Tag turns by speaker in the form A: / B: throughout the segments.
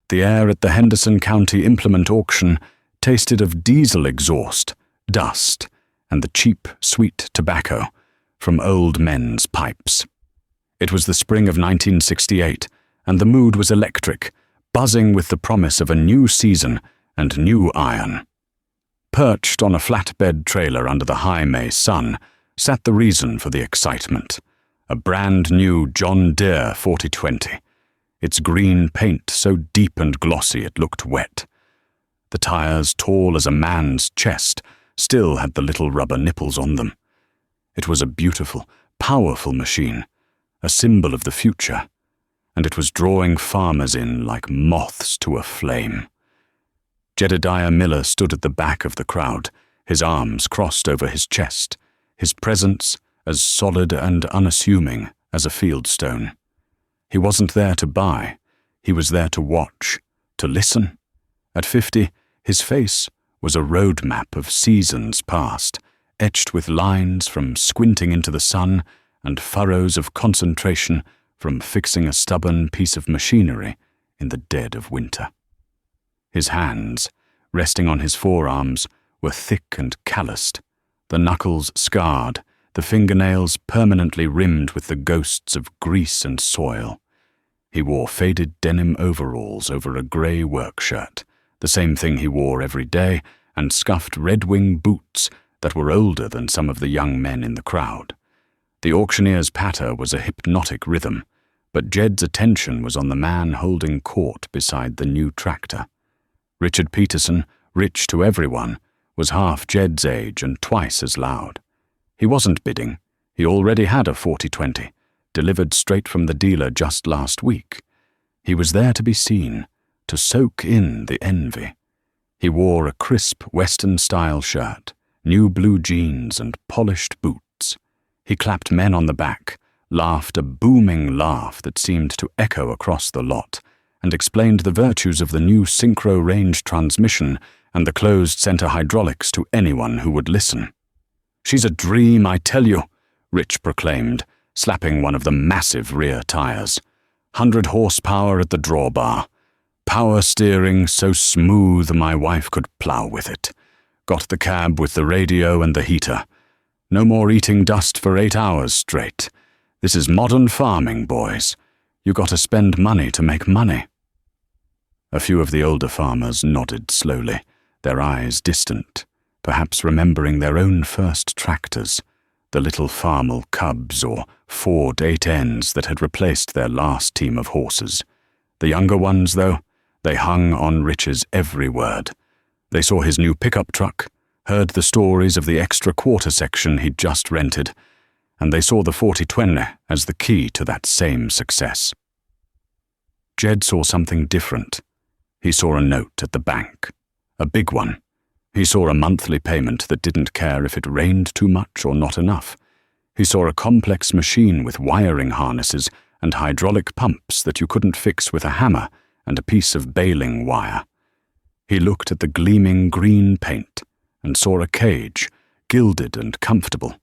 A: The air at the Henderson County Implement Auction tasted of diesel exhaust, dust, and the cheap, sweet tobacco from old men's pipes. It was the spring of 1968, and the mood was electric, buzzing with the promise of a new season and new iron. Perched on a flatbed trailer under the high May sun sat the reason for the excitement, a brand-new John Deere 4020, its green paint so deep and glossy it looked wet. The tires, tall as a man's chest, still had the little rubber nipples on them. It was a beautiful, powerful machine, a symbol of the future, and it was drawing farmers in like moths to a flame. Jedediah Miller stood at the back of the crowd, his arms crossed over his chest, his presence as solid and unassuming as a fieldstone. He wasn't there to buy, he was there to watch, to listen. At 50, his face was a road map of seasons past, etched with lines from squinting into the sun and furrows of concentration from fixing a stubborn piece of machinery in the dead of winter. His hands, resting on his forearms, were thick and calloused, the knuckles scarred, the fingernails permanently rimmed with the ghosts of grease and soil. He wore faded denim overalls over a grey work shirt, the same thing he wore every day, and scuffed Red Wing boots that were older than some of the young men in the crowd. The auctioneer's patter was a hypnotic rhythm, but Jed's attention was on the man holding court beside the new tractor. Richard Peterson, rich to everyone, was half Jed's age and twice as loud. He wasn't bidding. He already had a 4020, delivered straight from the dealer just last week. He was there to be seen, to soak in the envy. He wore a crisp Western-style shirt, new blue jeans and polished boots. He clapped men on the back, laughed a booming laugh that seemed to echo across the lot, and explained the virtues of the new synchro-range transmission and the closed-center hydraulics to anyone who would listen. "She's a dream, I tell you," Rich proclaimed, slapping one of the massive rear tires. 100 horsepower at the drawbar. Power steering so smooth my wife could plow with it. Got the cab with the radio and the heater. No more eating dust for 8 hours straight. This is modern farming, boys. You got to spend money to make money. A few of the older farmers nodded slowly, their eyes distant, perhaps remembering their own first tractors, the little Farmall Cubs or Ford 8Ns that had replaced their last team of horses. The younger ones, though, they hung on Rich's every word. They saw his new pickup truck, heard the stories of the extra quarter section he'd just rented, and they saw the 4020 as the key to that same success. Jed saw something different. He saw a note at the bank, a big one. He saw a monthly payment that didn't care if it rained too much or not enough. He saw a complex machine with wiring harnesses and hydraulic pumps that you couldn't fix with a hammer and a piece of baling wire. He looked at the gleaming green paint and saw a cage, gilded and comfortable,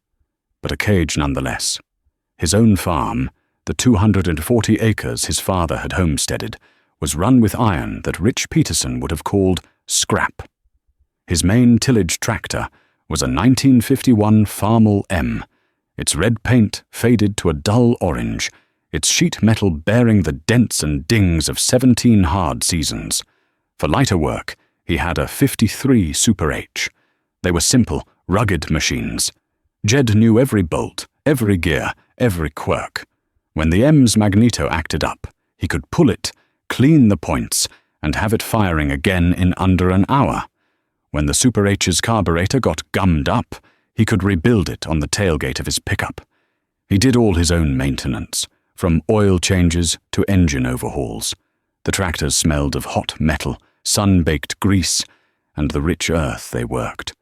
A: but a cage nonetheless. His own farm, the 240 acres his father had homesteaded, was run with iron that Rich Peterson would have called scrap. His main tillage tractor was a 1951 Farmall M, its red paint faded to a dull orange, its sheet metal bearing the dents and dings of 17 hard seasons. For lighter work, he had a 53 Super H. They were simple, rugged machines. Jed knew every bolt, every gear, every quirk. When the M's magneto acted up, he could pull it, clean the points, and have it firing again in under an hour. When the Super H's carburetor got gummed up, he could rebuild it on the tailgate of his pickup. He did all his own maintenance, from oil changes to engine overhauls. The tractors smelled of hot metal, sun-baked grease, and the rich earth they worked.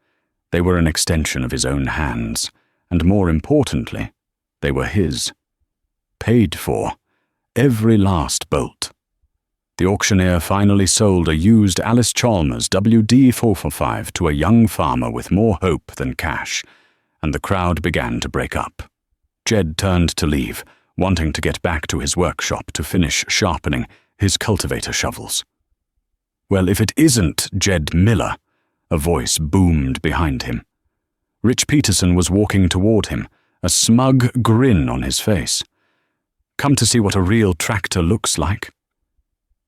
A: They were an extension of his own hands, and more importantly, they were his. Paid for, every last bolt. The auctioneer finally sold a used Alice Chalmers WD-445 to a young farmer with more hope than cash, and the crowd began to break up. Jed turned to leave, wanting to get back to his workshop to finish sharpening his cultivator shovels. Well, if it isn't Jed Miller, a voice boomed behind him. Rich Peterson was walking toward him, a smug grin on his face. Come to see what a real tractor looks like?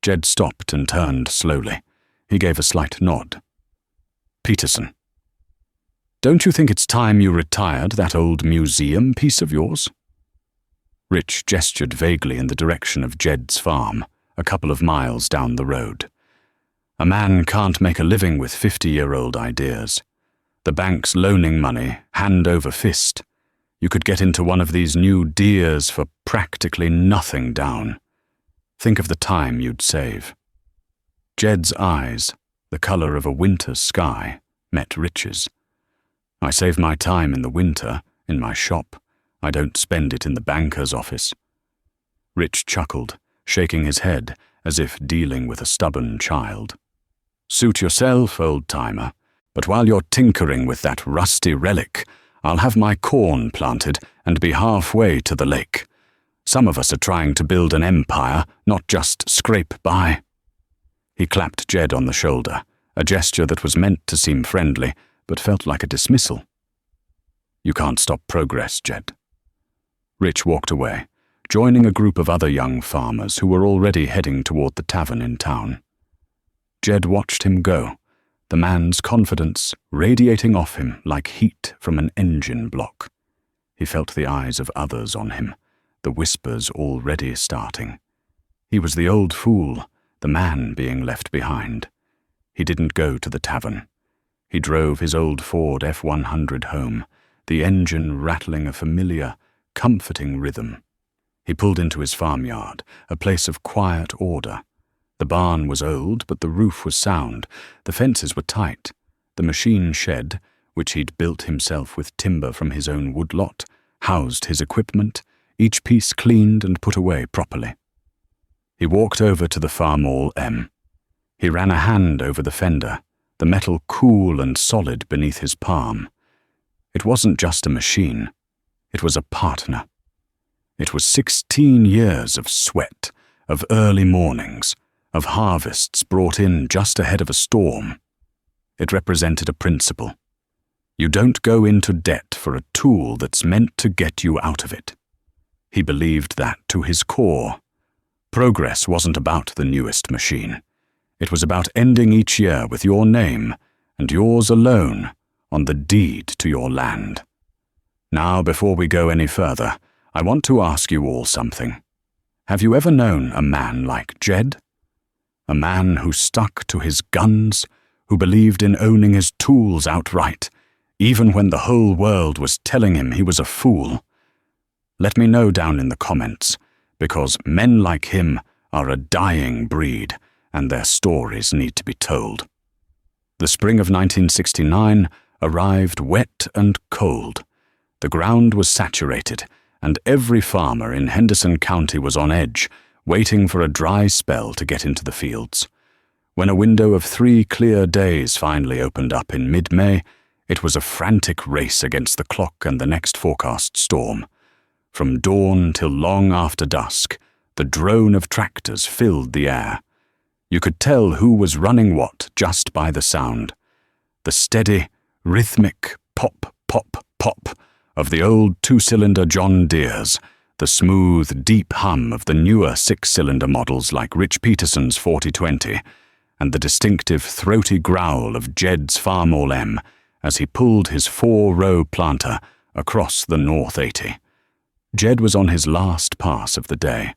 A: Jed stopped and turned slowly. He gave a slight nod. Peterson. Don't you think it's time you retired that old museum piece of yours? Rich gestured vaguely in the direction of Jed's farm, a couple of miles down the road. A man can't make a living with 50-year-old ideas. The bank's loaning money, hand over fist. You could get into one of these new Deeres for practically nothing down. Think of the time you'd save. Jed's eyes, the color of a winter sky, met Rich's. I save my time in the winter, in my shop. I don't spend it in the banker's office. Rich chuckled, shaking his head as if dealing with a stubborn child. Suit yourself, old-timer, but while you're tinkering with that rusty relic, I'll have my corn planted and be halfway to the lake. Some of us are trying to build an empire, not just scrape by. He clapped Jed on the shoulder, a gesture that was meant to seem friendly, but felt like a dismissal. You can't stop progress, Jed. Rich walked away, joining a group of other young farmers who were already heading toward the tavern in town. Jed watched him go, the man's confidence radiating off him like heat from an engine block. He felt the eyes of others on him, the whispers already starting. He was the old fool, the man being left behind. He didn't go to the tavern. He drove his old Ford F-100 home, the engine rattling a familiar, comforting rhythm. He pulled into his farmyard, a place of quiet order. The barn was old, but the roof was sound. The fences were tight. The machine shed, which he'd built himself with timber from his own woodlot, housed his equipment, each piece cleaned and put away properly. He walked over to the Farmall M. He ran a hand over the fender, the metal cool and solid beneath his palm. It wasn't just a machine. It was a partner. It was 16 years of sweat, of early mornings, of harvests brought in just ahead of a storm. It represented a principle. You don't go into debt for a tool that's meant to get you out of it. He believed that to his core. Progress wasn't about the newest machine. It was about ending each year with your name, and yours alone, on the deed to your land. Now, before we go any further, I want to ask you all something. Have you ever known a man like Jed? A man who stuck to his guns, who believed in owning his tools outright, even when the whole world was telling him he was a fool? Let me know down in the comments, because men like him are a dying breed, and their stories need to be told. The spring of 1969 arrived wet and cold. The ground was saturated, and every farmer in Henderson County was on edge, waiting for a dry spell to get into the fields. When a window of 3 clear days finally opened up in mid-May, it was a frantic race against the clock and the next forecast storm. From dawn till long after dusk, the drone of tractors filled the air. You could tell who was running what just by the sound. The steady, rhythmic pop, pop, pop of the old 2-cylinder John Deeres, the smooth, deep hum of the newer 6-cylinder models like Rich Peterson's 4020, and the distinctive throaty growl of Jed's Farmall M as he pulled his 4-row planter across the North 80. Jed was on his last pass of the day,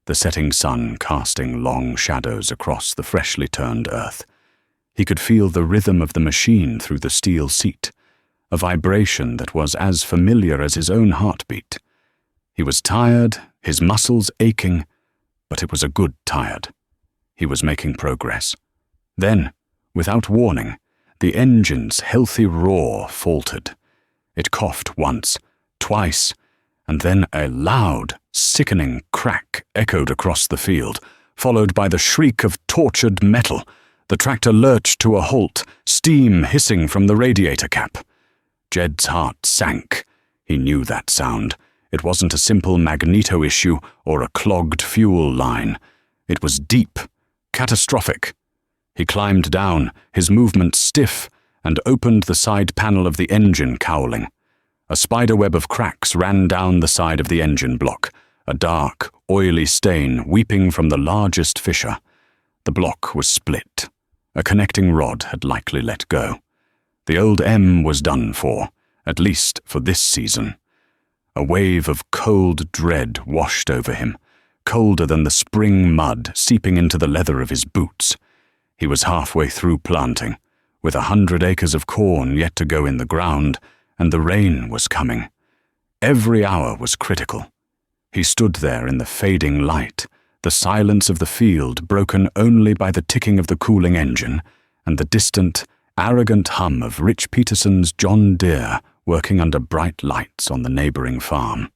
A: the setting sun casting long shadows across the freshly turned earth. He could feel the rhythm of the machine through the steel seat, a vibration that was as familiar as his own heartbeat. He was tired, his muscles aching, but it was a good tired. He was making progress. Then, without warning, the engine's healthy roar faltered. It coughed once, twice, and then a loud, sickening crack echoed across the field, followed by the shriek of tortured metal. The tractor lurched to a halt, steam hissing from the radiator cap. Jed's heart sank. He knew that sound. It wasn't a simple magneto issue or a clogged fuel line. It was deep, catastrophic. He climbed down, his movements stiff, and opened the side panel of the engine cowling. A spiderweb of cracks ran down the side of the engine block, a dark, oily stain weeping from the largest fissure. The block was split. A connecting rod had likely let go. The old M was done for, at least for this season. A wave of cold dread washed over him, colder than the spring mud seeping into the leather of his boots. He was halfway through planting, with 100 acres of corn yet to go in the ground, and the rain was coming. Every hour was critical. He stood there in the fading light, the silence of the field broken only by the ticking of the cooling engine and the distant, arrogant hum of Rich Peterson's John Deere working under bright lights on the neighboring farm.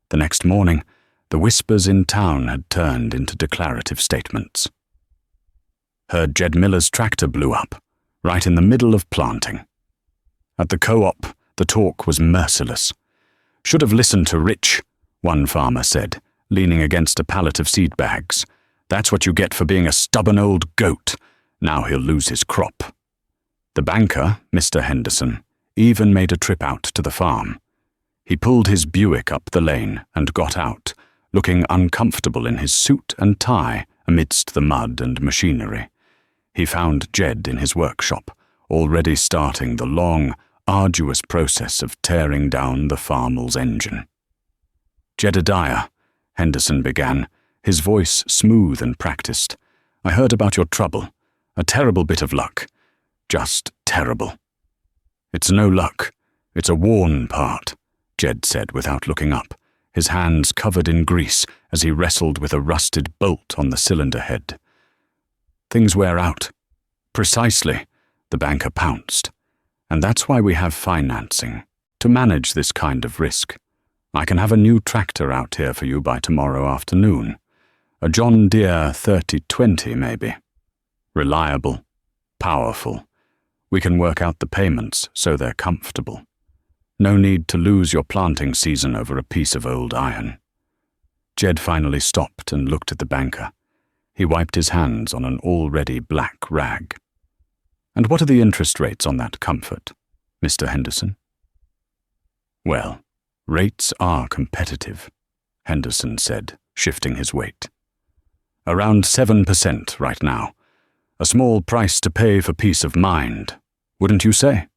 A: The next morning, the whispers in town had turned into declarative statements. Heard Jed Miller's tractor blew up, right in the middle of planting. At the co-op, the talk was merciless. Should have listened to Rich, one farmer said, leaning against a pallet of seed bags. That's what you get for being a stubborn old goat. Now he'll lose his crop. The banker, Mr. Henderson, even made a trip out to the farm. He pulled his Buick up the lane and got out, looking uncomfortable in his suit and tie amidst the mud and machinery. He found Jed in his workshop, already starting the long, arduous process of tearing down the farmer's engine. "Jedediah," Henderson began, his voice smooth and practiced. "I heard about your trouble. A terrible bit of luck. Just terrible." "It's no luck. It's a worn part," Jed said without looking up, his hands covered in grease as he wrestled with a rusted bolt on the cylinder head. "Things wear out." "Precisely," the banker pounced. "And that's why we have financing, to manage this kind of risk. I can have a new tractor out here for you by tomorrow afternoon. A John Deere 3020 maybe. Reliable, powerful. We can work out the payments so they're comfortable. No need to lose your planting season over a piece of old iron." Jed finally stopped and looked at the banker. He wiped his hands on an already black rag. "And what are the interest rates on that comfort, Mr. Henderson?" "Well, rates are competitive," Henderson said, shifting his weight. "Around 7% right now. A small price to pay for peace of mind, wouldn't you say?"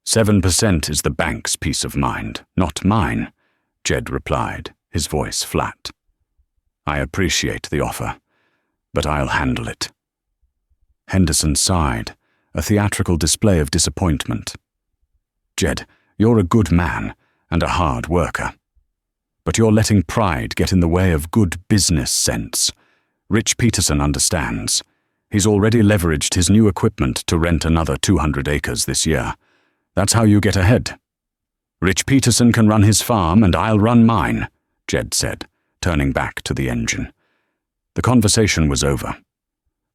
A: 7% is the bank's peace of mind, not mine," Jed replied, his voice flat. "I appreciate the offer, but I'll handle it." Henderson sighed, a theatrical display of disappointment. "Jed, you're a good man and a hard worker. But you're letting pride get in the way of good business sense. Rich Peterson understands. He's already leveraged his new equipment to rent another 200 acres this year. That's how you get ahead." "Rich Peterson can run his farm and I'll run mine," Jed said, turning back to the engine. The conversation was over.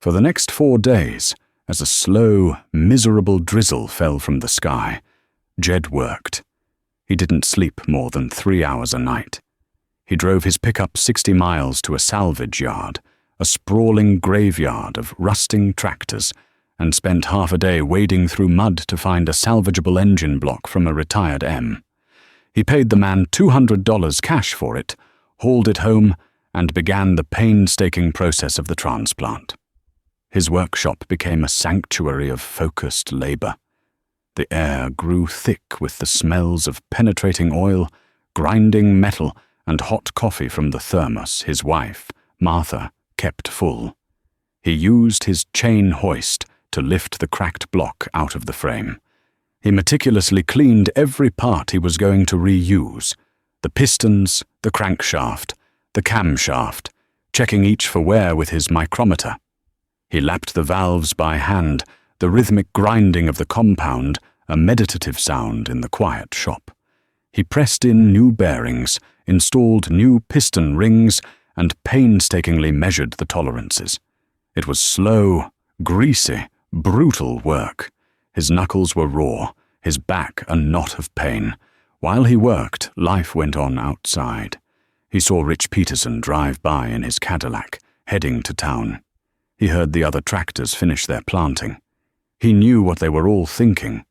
A: For the next 4 days, as a slow, miserable drizzle fell from the sky, Jed worked. He didn't sleep more than 3 hours a night. He drove his pickup 60 miles to a salvage yard, a sprawling graveyard of rusting tractors, and spent half a day wading through mud to find a salvageable engine block from a retired M. He paid the man $200 cash for it, hauled it home, and began the painstaking process of the transplant. His workshop became a sanctuary of focused labor. The air grew thick with the smells of penetrating oil, grinding metal, and hot coffee from the thermos his wife, Martha, kept full. He used his chain hoist to lift the cracked block out of the frame. He meticulously cleaned every part he was going to reuse: the pistons, the crankshaft, the camshaft, checking each for wear with his micrometer. He lapped the valves by hand, the rhythmic grinding of the compound a meditative sound in the quiet shop. He pressed in new bearings, installed new piston rings, and painstakingly measured the tolerances. It was slow, greasy, brutal work. His knuckles were raw, his back a knot of pain. While he worked, life went on outside. He saw Rich Peterson drive by in his Cadillac, heading to town. He heard the other tractors finish their planting. He knew what they were all thinking.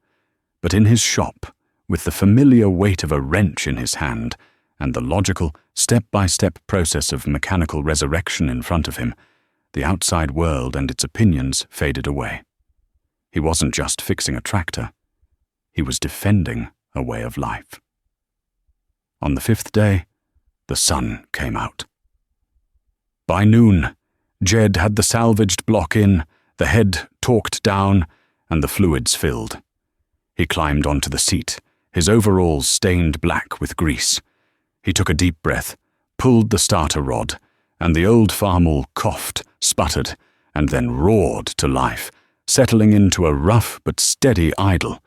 A: But in his shop, with the familiar weight of a wrench in his hand and the logical, step-by-step process of mechanical resurrection in front of him, the outside world and its opinions faded away. He wasn't just fixing a tractor. He was defending a way of life. On the 5th day, the sun came out. By noon, Jed had the salvaged block in, the head torqued down, and the fluids filled. He climbed onto the seat, his overalls stained black with grease. He took a deep breath, pulled the starter rod, and the old farmall coughed, sputtered, and then roared to life, settling into a rough but steady idle.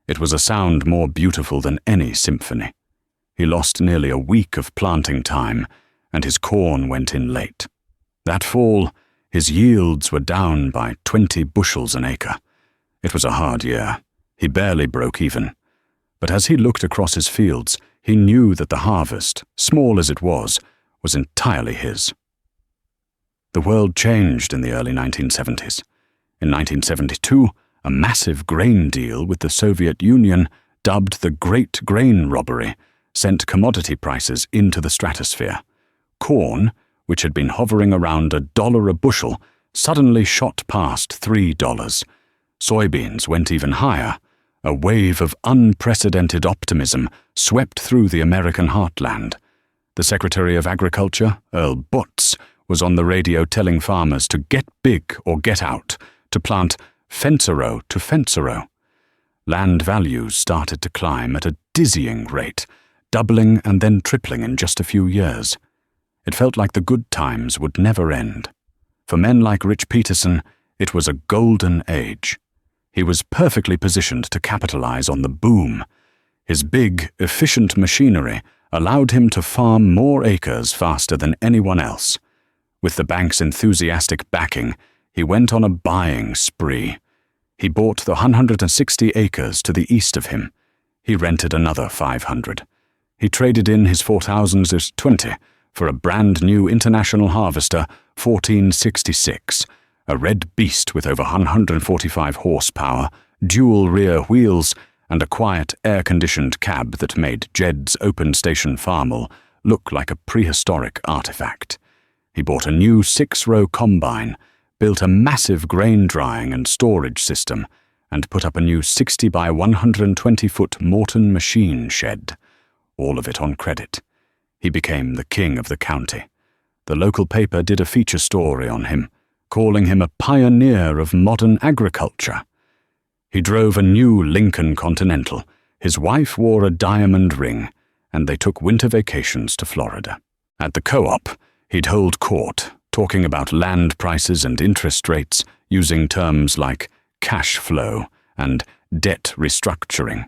A: It was a sound more beautiful than any symphony. He lost nearly a week of planting time, and his corn went in late. That fall, his yields were down by 20 bushels an acre. It was a hard year. He barely broke even. But as he looked across his fields, he knew that the harvest, small as it was entirely his. The world changed in the early 1970s. In 1972, a massive grain deal with the Soviet Union, dubbed the Great Grain Robbery, sent commodity prices into the stratosphere. Corn, which had been hovering around $1 a bushel, suddenly shot past $3. Soybeans went even higher. A wave of unprecedented optimism swept through the American heartland. The Secretary of Agriculture, Earl Butz, was on the radio telling farmers to get big or get out, to plant fence-a-row to fence-a-row. Land values started to climb at a dizzying rate, doubling and then tripling in just a few years. It felt like the good times would never end. For men like Rich Peterson, it was a golden age. He was perfectly positioned to capitalize on the boom. His big, efficient machinery allowed him to farm more acres faster than anyone else. With the bank's enthusiastic backing, he went on a buying spree. He bought the 160 acres to the east of him. He rented another 500. He traded in his 4,020 for a brand-new International Harvester 1466, a red beast with over 145 horsepower, dual rear wheels, and a quiet, air-conditioned cab that made Jed's open-station farmall look like a prehistoric artifact. He bought a new 6-row combine, built a massive grain-drying and storage system, and put up a new 60 by 120-foot Morton machine shed. All of it on credit. He became the king of the county. The local paper did a feature story on him, calling him a pioneer of modern agriculture. He drove a new Lincoln Continental, his wife wore a diamond ring, and they took winter vacations to Florida. At the co-op, he'd hold court, talking about land prices and interest rates, using terms like cash flow and debt restructuring.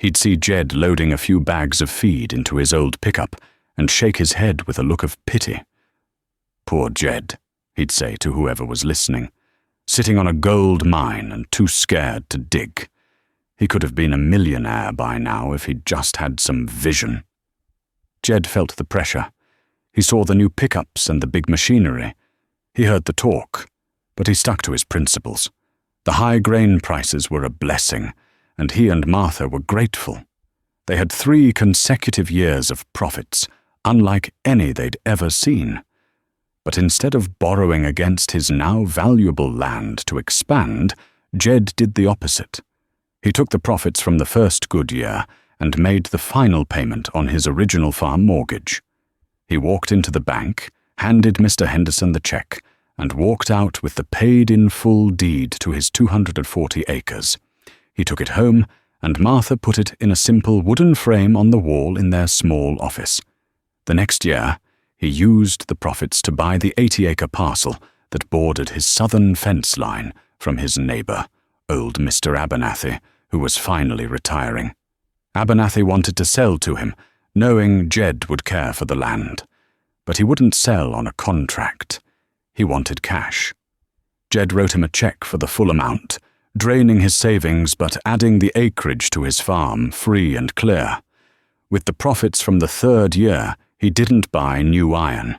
A: He'd see Jed loading a few bags of feed into his old pickup and shake his head with a look of pity. Poor Jed, he'd say to whoever was listening, sitting on a gold mine and too scared to dig. He could have been a millionaire by now if he'd just had some vision. Jed felt the pressure. He saw the new pickups and the big machinery. He heard the talk, but he stuck to his principles. The high grain prices were a blessing, and he and Martha were grateful. They had 3 consecutive years of profits, unlike any they'd ever seen. But instead of borrowing against his now valuable land to expand, Jed did the opposite. He took the profits from the first good year and made the final payment on his original farm mortgage. He walked into the bank, handed Mr. Henderson the check, and walked out with the paid-in-full deed to his 240 acres. He took it home, and Martha put it in a simple wooden frame on the wall in their small office. The next year, he used the profits to buy the 80-acre parcel that bordered his southern fence line from his neighbor, old Mr. Abernathy, who was finally retiring. Abernathy wanted to sell to him, knowing Jed would care for the land. But he wouldn't sell on a contract. He wanted cash. Jed wrote him a check for the full amount, draining his savings but adding the acreage to his farm free and clear. With the profits from the 3rd year, he didn't buy new iron.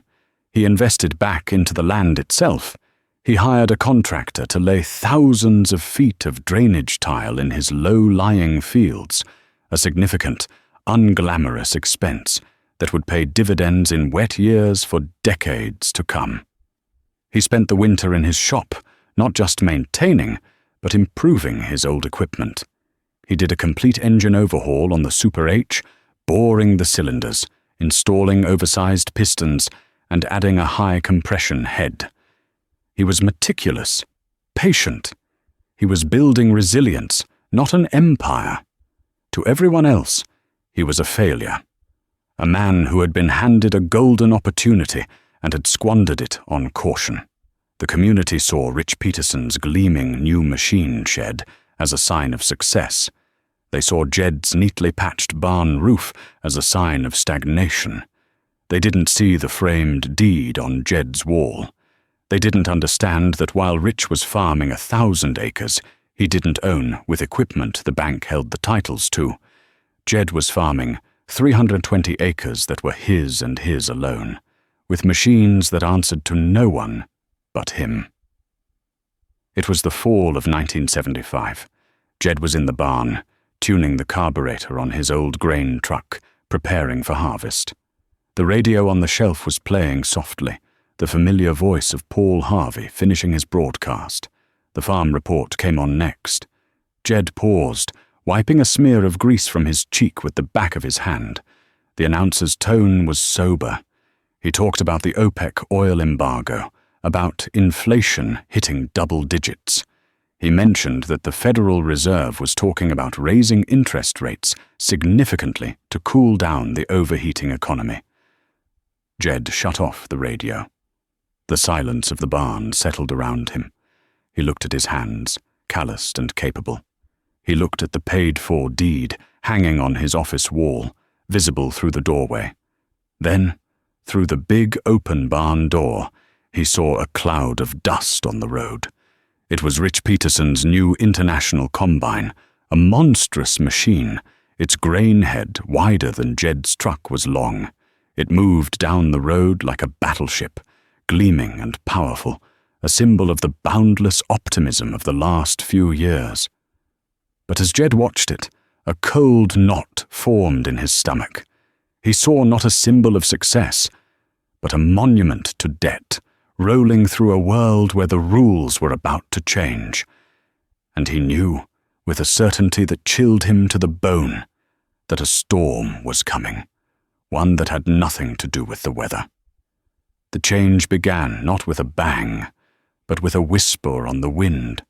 A: He invested back into the land itself. He hired a contractor to lay thousands of feet of drainage tile in his low-lying fields, a significant, unglamorous expense that would pay dividends in wet years for decades to come. He spent the winter in his shop, not just maintaining, but improving his old equipment. He did a complete engine overhaul on the Super H, boring the cylinders, installing oversized pistons, and adding a high-compression head. He was meticulous, patient. He was building resilience, not an empire. To everyone else, he was a failure. A man who had been handed a golden opportunity and had squandered it on caution. The community saw Rich Peterson's gleaming new machine shed as a sign of success. They saw Jed's neatly patched barn roof as a sign of stagnation. They didn't see the framed deed on Jed's wall. They didn't understand that while Rich was farming 1,000 acres, he didn't own with equipment the bank held the titles to. Jed was farming 320 acres that were his and his alone, with machines that answered to no one but him. It was the fall of 1975. Jed was in the barn, tuning the carburetor on his old grain truck, preparing for harvest. The radio on the shelf was playing softly, the familiar voice of Paul Harvey finishing his broadcast. The farm report came on next. Jed paused, wiping a smear of grease from his cheek with the back of his hand. The announcer's tone was sober. He talked about the OPEC oil embargo, about inflation hitting double digits. He mentioned that the Federal Reserve was talking about raising interest rates significantly to cool down the overheating economy. Jed shut off the radio. The silence of the barn settled around him. He looked at his hands, calloused and capable. He looked at the paid-for deed hanging on his office wall, visible through the doorway. Then, through the big open barn door, he saw a cloud of dust on the road. It was Rich Peterson's new International Combine, a monstrous machine, its grain head wider than Jed's truck was long. It moved down the road like a battleship, gleaming and powerful, a symbol of the boundless optimism of the last few years. But as Jed watched it, a cold knot formed in his stomach. He saw not a symbol of success, but a monument to debt, rolling through a world where the rules were about to change. And he knew, with a certainty that chilled him to the bone, that a storm was coming, one that had nothing to do with the weather. The change began not with a bang, but with a whisper on the wind,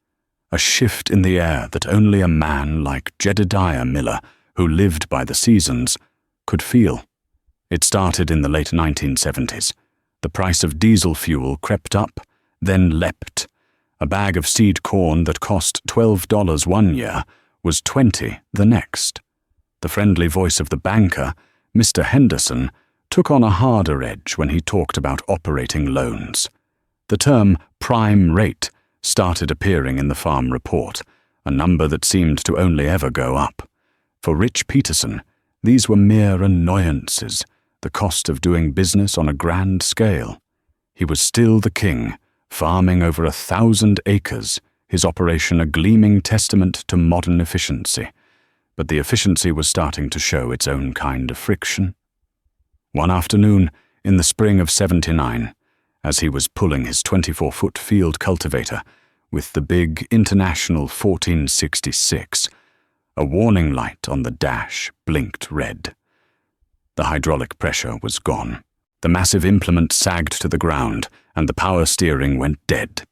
A: a shift in the air that only a man like Jedediah Miller, who lived by the seasons, could feel. It started in the late 1970s. The price of diesel fuel crept up, then leapt. A bag of seed corn that cost $12 one year was $20 the next. The friendly voice of the banker, Mr. Henderson, took on a harder edge when he talked about operating loans. The term prime rate started appearing in the farm report, a number that seemed to only ever go up. For Rich Peterson, these were mere annoyances, the cost of doing business on a grand scale. He was still the king, farming over 1,000 acres, his operation a gleaming testament to modern efficiency. But the efficiency was starting to show its own kind of friction. One afternoon, in the spring of '79, as he was pulling his 24-foot field cultivator with the big International 1466, a warning light on the dash blinked red. The hydraulic pressure was gone. The massive implement sagged to the ground, and the power steering went dead.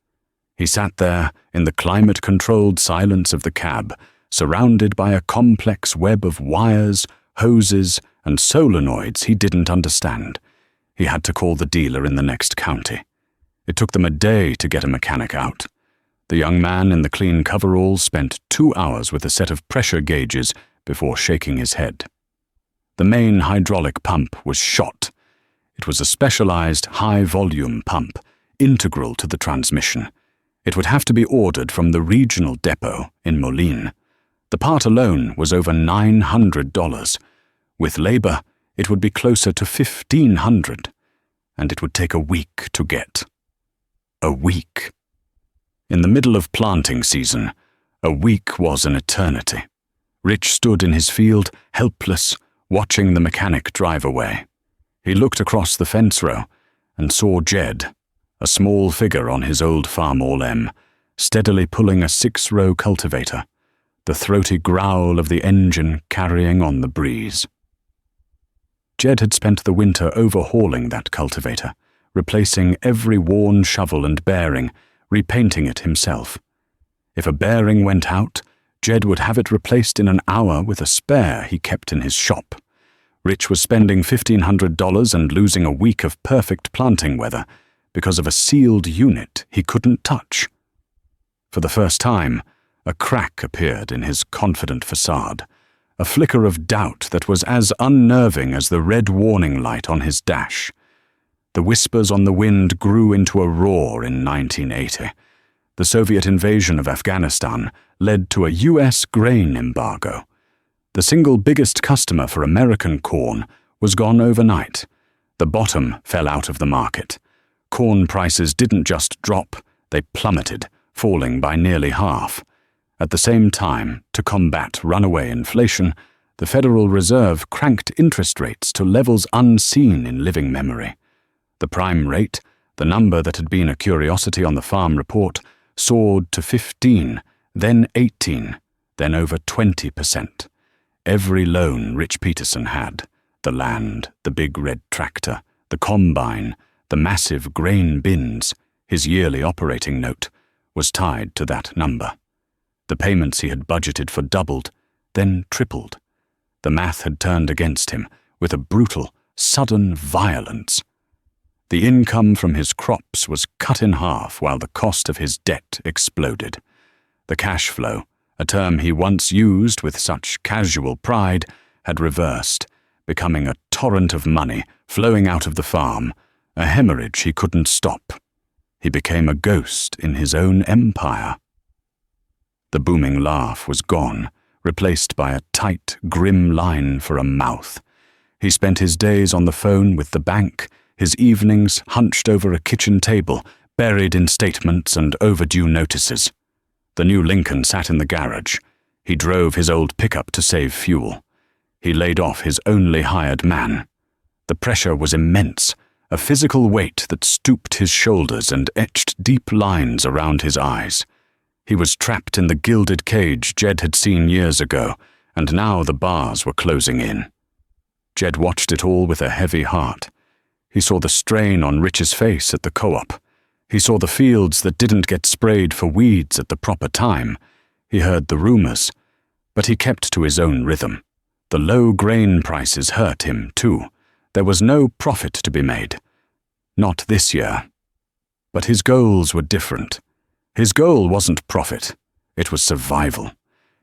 A: He sat there in the climate-controlled silence of the cab, surrounded by a complex web of wires, hoses, and solenoids he didn't understand. He had to call the dealer in the next county. It took them a day to get a mechanic out. The young man in the clean coveralls spent 2 hours with a set of pressure gauges before shaking his head. The main hydraulic pump was shot. It was a specialized high-volume pump, integral to the transmission. It would have to be ordered from the regional depot in Moline. The part alone was over $900. With labor, it would be closer to $1,500, and it would take a week to get. A week. In the middle of planting season, a week was an eternity. Rich stood in his field, helpless, watching the mechanic drive away. He looked across the fence row and saw Jed, a small figure on his old farm All-M, steadily pulling a 6-row cultivator, the throaty growl of the engine carrying on the breeze. Jed had spent the winter overhauling that cultivator, replacing every worn shovel and bearing, repainting it himself. If a bearing went out, Jed would have it replaced in an hour with a spare he kept in his shop. Rich was spending $1,500 and losing a week of perfect planting weather because of a sealed unit he couldn't touch. For the first time, a crack appeared in his confident facade, a flicker of doubt that was as unnerving as the red warning light on his dash. The whispers on the wind grew into a roar in 1980. The Soviet invasion of Afghanistan led to a U.S. grain embargo. The single biggest customer for American corn was gone overnight. The bottom fell out of the market. Corn prices didn't just drop, they plummeted, falling by nearly half. At the same time, to combat runaway inflation, the Federal Reserve cranked interest rates to levels unseen in living memory. The prime rate, the number that had been a curiosity on the farm report, soared to 15, then 18, then over 20%. Every loan Rich Peterson had, the land, the big red tractor, the combine, the massive grain bins, his yearly operating note, was tied to that number. The payments he had budgeted for doubled, then tripled. The math had turned against him with a brutal, sudden violence. The income from his crops was cut in half while the cost of his debt exploded. The cash flow, a term he once used with such casual pride, had reversed, becoming a torrent of money flowing out of the farm, a hemorrhage he couldn't stop. He became a ghost in his own empire. The booming laugh was gone, replaced by a tight, grim line for a mouth. He spent his days on the phone with the bank, his evenings hunched over a kitchen table, buried in statements and overdue notices. The new Lincoln sat in the garage. He drove his old pickup to save fuel. He laid off his only hired man. The pressure was immense, a physical weight that stooped his shoulders and etched deep lines around his eyes. He was trapped in the gilded cage Jed had seen years ago, and now the bars were closing in. Jed watched it all with a heavy heart. He saw the strain on Rich's face at the co-op. He saw the fields that didn't get sprayed for weeds at the proper time. He heard the rumors, but he kept to his own rhythm. The low grain prices hurt him, too. There was no profit to be made. Not this year. But his goals were different. His goal wasn't profit. It was survival.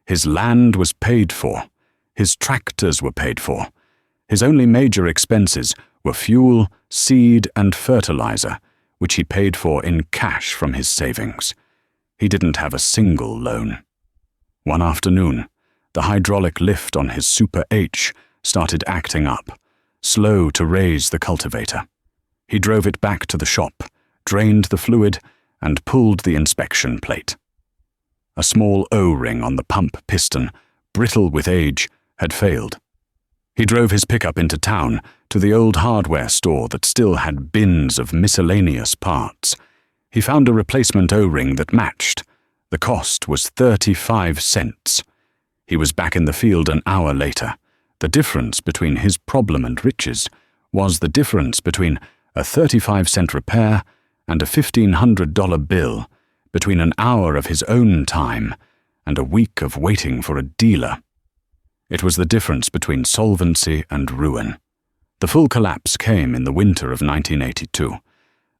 A: His land was paid for. His tractors were paid for. His only major expenses were fuel, seed, and fertilizer, which he paid for in cash from his savings. He didn't have a single loan. One afternoon, the hydraulic lift on his Super H started acting up, slow to raise the cultivator. He drove it back to the shop, drained the fluid, and pulled the inspection plate. A small O-ring on the pump piston, brittle with age, had failed. He drove his pickup into town, to the old hardware store that still had bins of miscellaneous parts. He found a replacement O-ring that matched. The cost was 35 cents. He was back in the field an hour later. The difference between his problem and Rich's was the difference between a 35-cent repair and a $1,500 bill, between an hour of his own time and a week of waiting for a dealer. It was the difference between solvency and ruin. The full collapse came in the winter of 1982.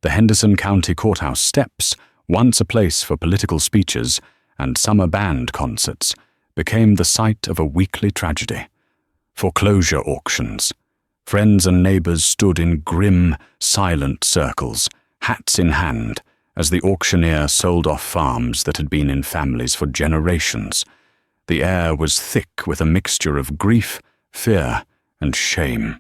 A: The Henderson County Courthouse steps, once a place for political speeches and summer band concerts, became the site of a weekly tragedy. Foreclosure auctions. Friends and neighbors stood in grim, silent circles, hats in hand, as the auctioneer sold off farms that had been in families for generations. The air was thick with a mixture of grief, fear, and shame.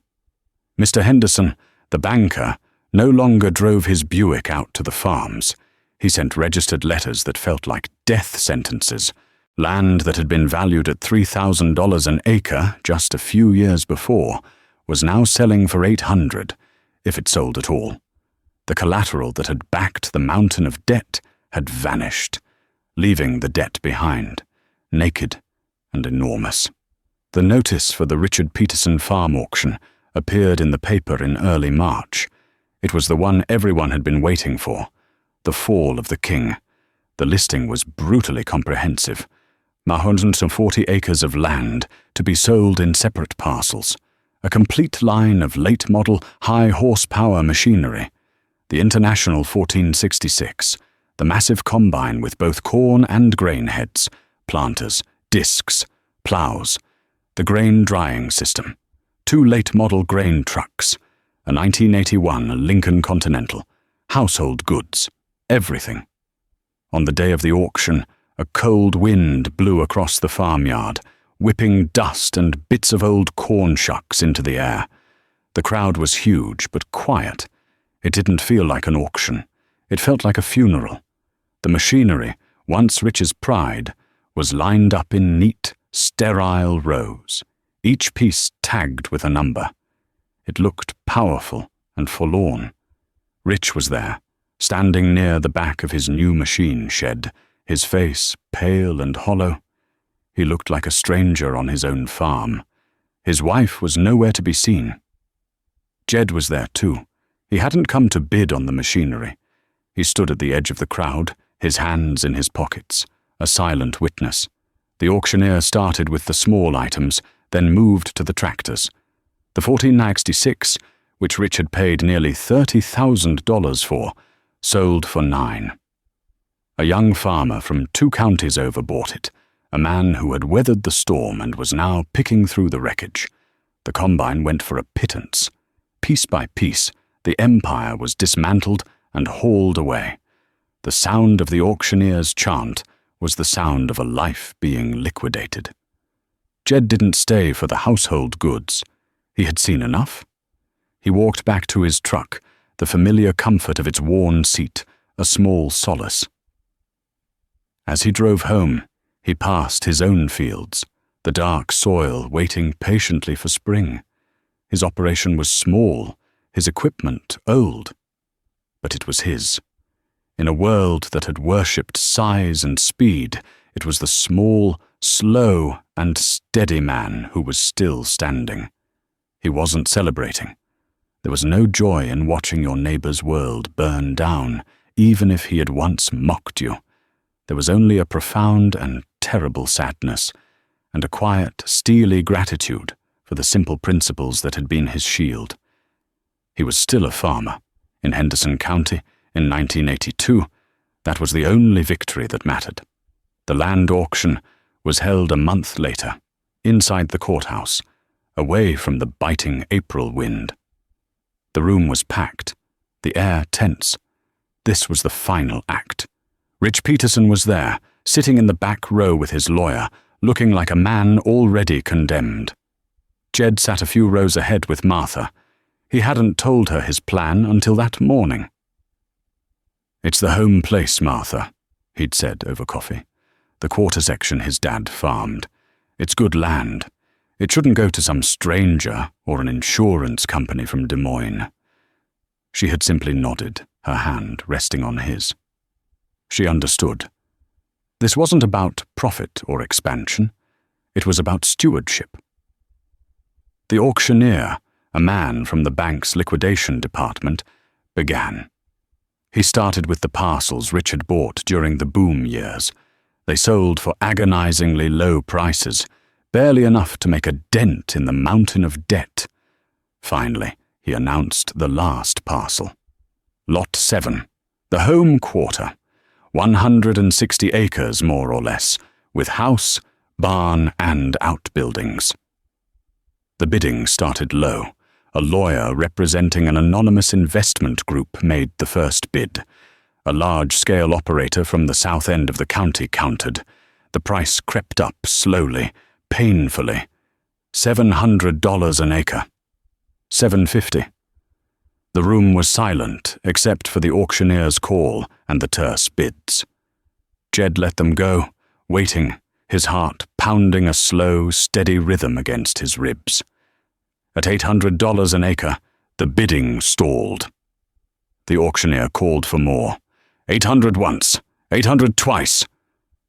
A: Mr. Henderson, the banker, no longer drove his Buick out to the farms. He sent registered letters that felt like death sentences. Land that had been valued at $3,000 an acre just a few years before was now selling for $800, if it sold at all. The collateral that had backed the mountain of debt had vanished, leaving the debt behind, naked and enormous. The notice for the Richard Peterson farm auction appeared in the paper in early March. It was the one everyone had been waiting for, the fall of the king. The listing was brutally comprehensive. 140 acres of land to be sold in separate parcels, a complete line of late-model high-horsepower machinery, the International 1466, the massive combine with both corn and grain heads, planters, discs, plows, the grain drying system, 2 late-model grain trucks, a 1981 Lincoln Continental, household goods, everything. On the day of the auction, a cold wind blew across the farmyard, whipping dust and bits of old corn shucks into the air. The crowd was huge but quiet. It didn't feel like an auction. It felt like a funeral. The machinery, once Rich's pride, was lined up in neat, sterile rows, each piece tagged with a number. It looked powerful and forlorn. Rich was there, standing near the back of his new machine shed, his face pale and hollow. He looked like a stranger on his own farm. His wife was nowhere to be seen. Jed was there too. He hadn't come to bid on the machinery. He stood at the edge of the crowd, his hands in his pockets, a silent witness. The auctioneer started with the small items, then moved to the tractors. The 1496, which Rich had paid nearly $30,000 for, sold for $9. A young farmer from 2 counties over bought it, a man who had weathered the storm and was now picking through the wreckage. The combine went for a pittance. Piece by piece, the empire was dismantled and hauled away. The sound of the auctioneer's chant was the sound of a life being liquidated. Jed didn't stay for the household goods. He had seen enough. He walked back to his truck, the familiar comfort of its worn seat, a small solace. As he drove home, he passed his own fields, the dark soil waiting patiently for spring. His operation was small, his equipment old, but it was his. In a world that had worshipped size and speed, it was the small, slow, and steady man who was still standing. He wasn't celebrating. There was no joy in watching your neighbor's world burn down, even if he had once mocked you. There was only a profound and terrible sadness, and a quiet, steely gratitude for the simple principles that had been his shield. He was still a farmer. In Henderson County, in 1982, that was the only victory that mattered. The land auction was held a month later, inside the courthouse, away from the biting April wind. The room was packed, the air tense. This was the final act. Rich Peterson was there, sitting in the back row with his lawyer, looking like a man already condemned. Jed sat a few rows ahead with Martha. He hadn't told her his plan until that morning. "It's the home place, Martha," he'd said over coffee. "The quarter section his dad farmed. It's good land. It shouldn't go to some stranger or an insurance company from Des Moines." She had simply nodded, her hand resting on his. She understood. This wasn't about profit or expansion. It was about stewardship. The auctioneer, a man from the bank's liquidation department, began. He started with the parcels Rich had bought during the boom years. They sold for agonizingly low prices, barely enough to make a dent in the mountain of debt. Finally, he announced the last parcel. Lot 7, the home quarter, 160 acres more or less, with house, barn, and outbuildings. The bidding started low. A lawyer representing an anonymous investment group made the first bid. A large-scale operator from the south end of the county countered. The price crept up slowly, painfully. $700 an acre. $750. The room was silent except for the auctioneer's call and the terse bids. Jed let them go, waiting, his heart pounding a slow, steady rhythm against his ribs. At $800 an acre, the bidding stalled. The auctioneer called for more. 800 once, 800 twice.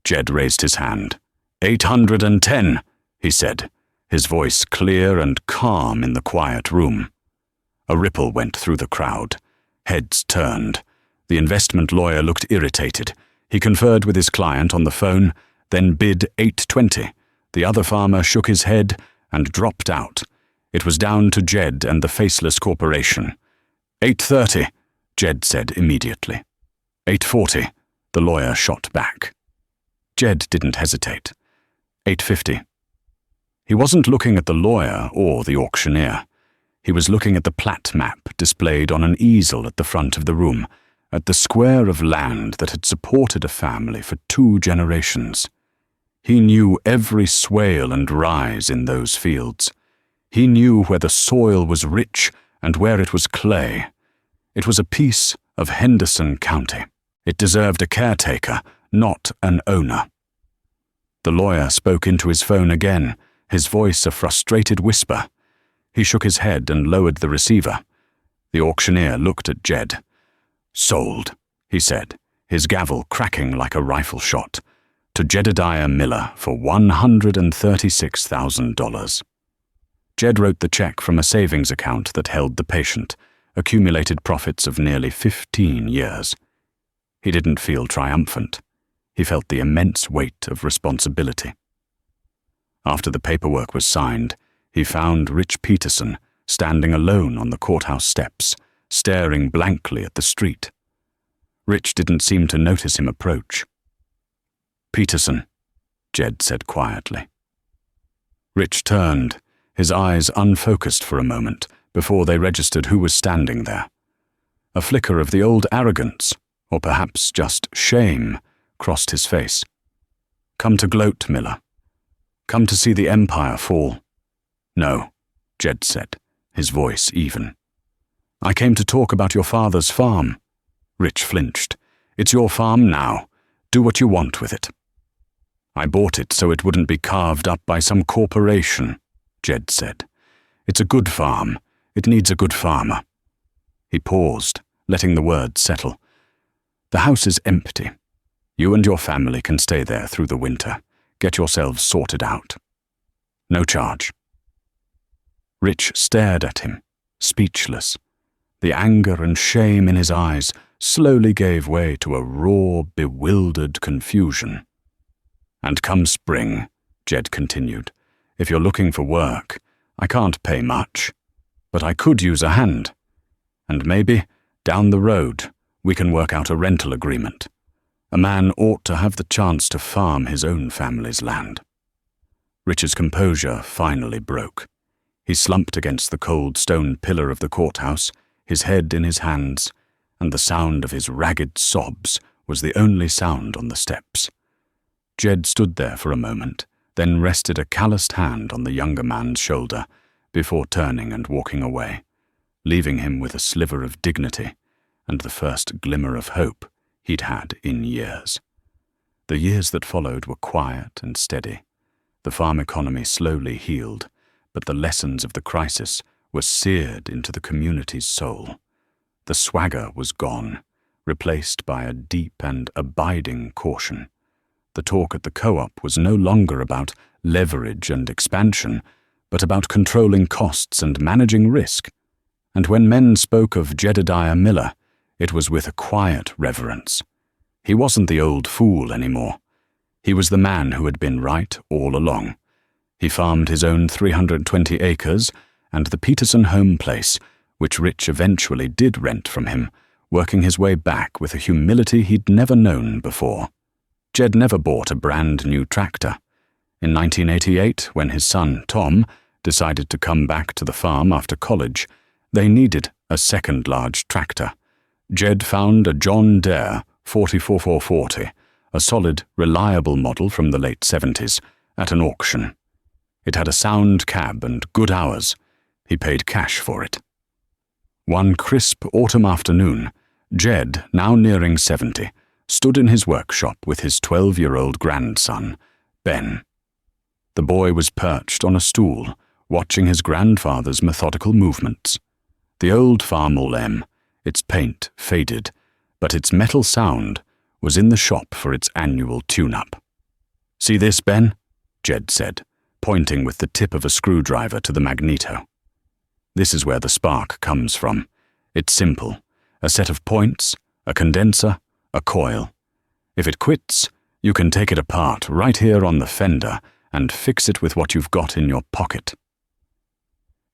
A: Jed raised his hand. 810, he said, his voice clear and calm in the quiet room. A ripple went through the crowd. Heads turned. The investment lawyer looked irritated. He conferred with his client on the phone, then bid 820. The other farmer shook his head and dropped out. It was down to Jed and the faceless corporation. 830, Jed said immediately. 840, the lawyer shot back. Jed didn't hesitate. 850. He wasn't looking at the lawyer or the auctioneer. He was looking at the plat map displayed on an easel at the front of the room, at the square of land that had supported a family for 2 generations. He knew every swale and rise in those fields. He knew where the soil was rich and where it was clay. It was a piece of Henderson County. It deserved a caretaker, not an owner. The lawyer spoke into his phone again, his voice a frustrated whisper. He shook his head and lowered the receiver. The auctioneer looked at Jed. "Sold," he said, his gavel cracking like a rifle shot, to Jedediah Miller for $136,000. Jed wrote the check from a savings account that held the patient, accumulated profits of nearly 15 years. He didn't feel triumphant. He felt the immense weight of responsibility. After the paperwork was signed, he found Rich Peterson standing alone on the courthouse steps, staring blankly at the street. Rich didn't seem to notice him approach. "Peterson," Jed said quietly. Rich turned, his eyes unfocused for a moment before they registered who was standing there. A flicker of the old arrogance, or perhaps just shame, crossed his face. "Come to gloat, Miller. Come to see the empire fall." "No," Jed said, his voice even. "I came to talk about your father's farm." Rich flinched. "It's your farm now. Do what you want with it." "I bought it so it wouldn't be carved up by some corporation," Jed said. "It's a good farm. It needs a good farmer." He paused, letting the words settle. "The house is empty. You and your family can stay there through the winter. Get yourselves sorted out. No charge." Rich stared at him, speechless. The anger and shame in his eyes slowly gave way to a raw, bewildered confusion. "And come spring," Jed continued, "if you're looking for work, I can't pay much, but I could use a hand. And maybe, down the road, we can work out a rental agreement. A man ought to have the chance to farm his own family's land." Rich's composure finally broke. He slumped against the cold stone pillar of the courthouse, his head in his hands, and the sound of his ragged sobs was the only sound on the steps. Jed stood there for a moment, then rested a calloused hand on the younger man's shoulder before turning and walking away, leaving him with a sliver of dignity and the first glimmer of hope he'd had in years. The years that followed were quiet and steady. The farm economy slowly healed, but the lessons of the crisis were seared into the community's soul. The swagger was gone, replaced by a deep and abiding caution. The talk at the co-op was no longer about leverage and expansion, but about controlling costs and managing risk. And when men spoke of Jedediah Miller, it was with a quiet reverence. He wasn't the old fool anymore. He was the man who had been right all along. He farmed his own 320 acres and the Peterson home place, which Rich eventually did rent from him, working his way back with a humility he'd never known before. Jed never bought a brand new tractor. In 1988, when his son, Tom, decided to come back to the farm after college, they needed a second large tractor. Jed found a John Deere 44440, a solid, reliable model from the late 70s, at an auction. It had a sound cab and good hours. He paid cash for it. One crisp autumn afternoon, Jed, now nearing 70, stood in his workshop with his 12-year-old grandson, Ben. The boy was perched on a stool, watching his grandfather's methodical movements. The old Farmall M, its paint faded, but its metal sound, was in the shop for its annual tune-up. "See this, Ben?" Jed said, pointing with the tip of a screwdriver to the magneto. "This is where the spark comes from. It's simple. A set of points, a condenser, a coil. If it quits, you can take it apart right here on the fender and fix it with what you've got in your pocket."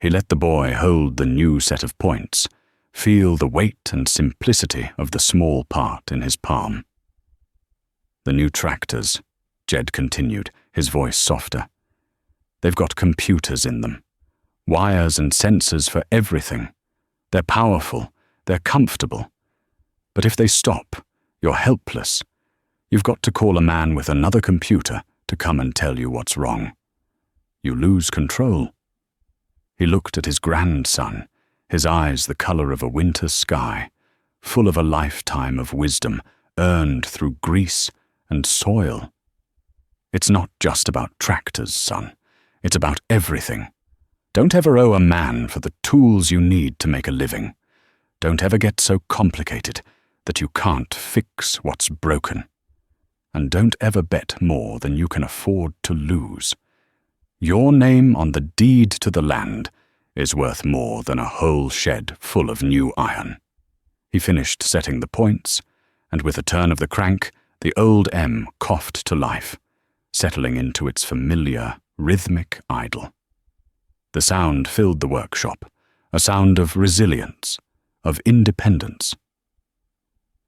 A: He let the boy hold the new set of points, feel the weight and simplicity of the small part in his palm. "The new tractors," Jed continued, his voice softer. "They've got computers in them. Wires and sensors for everything. They're powerful, they're comfortable. But if they stop, you're helpless. You've got to call a man with another computer to come and tell you what's wrong. You lose control." He looked at his grandson, his eyes the color of a winter sky, full of a lifetime of wisdom earned through grease and soil. "It's not just about tractors, son. It's about everything. Don't ever owe a man for the tools you need to make a living. Don't ever get so complicated that you can't fix what's broken. And don't ever bet more than you can afford to lose. Your name on the deed to the land is worth more than a whole shed full of new iron." He finished setting the points, and with a turn of the crank, the old M coughed to life, settling into its familiar, rhythmic idle. The sound filled the workshop, a sound of resilience, of independence.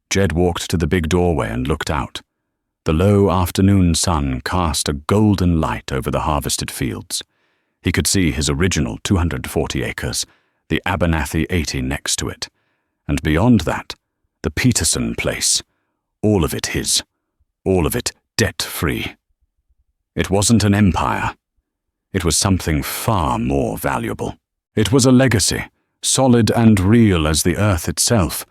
A: Jed walked to the big doorway and looked out. The low afternoon sun cast a golden light over the harvested fields. He could see his original 240 acres, the Abernathy 80 next to it, and beyond that, the Peterson place, all of it his, all of it debt-free. It wasn't an empire. It was something far more valuable. It was a legacy, solid and real as the earth itself,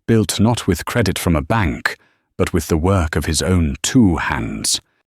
A: built not with credit from a bank, but with the work of his own 2 hands.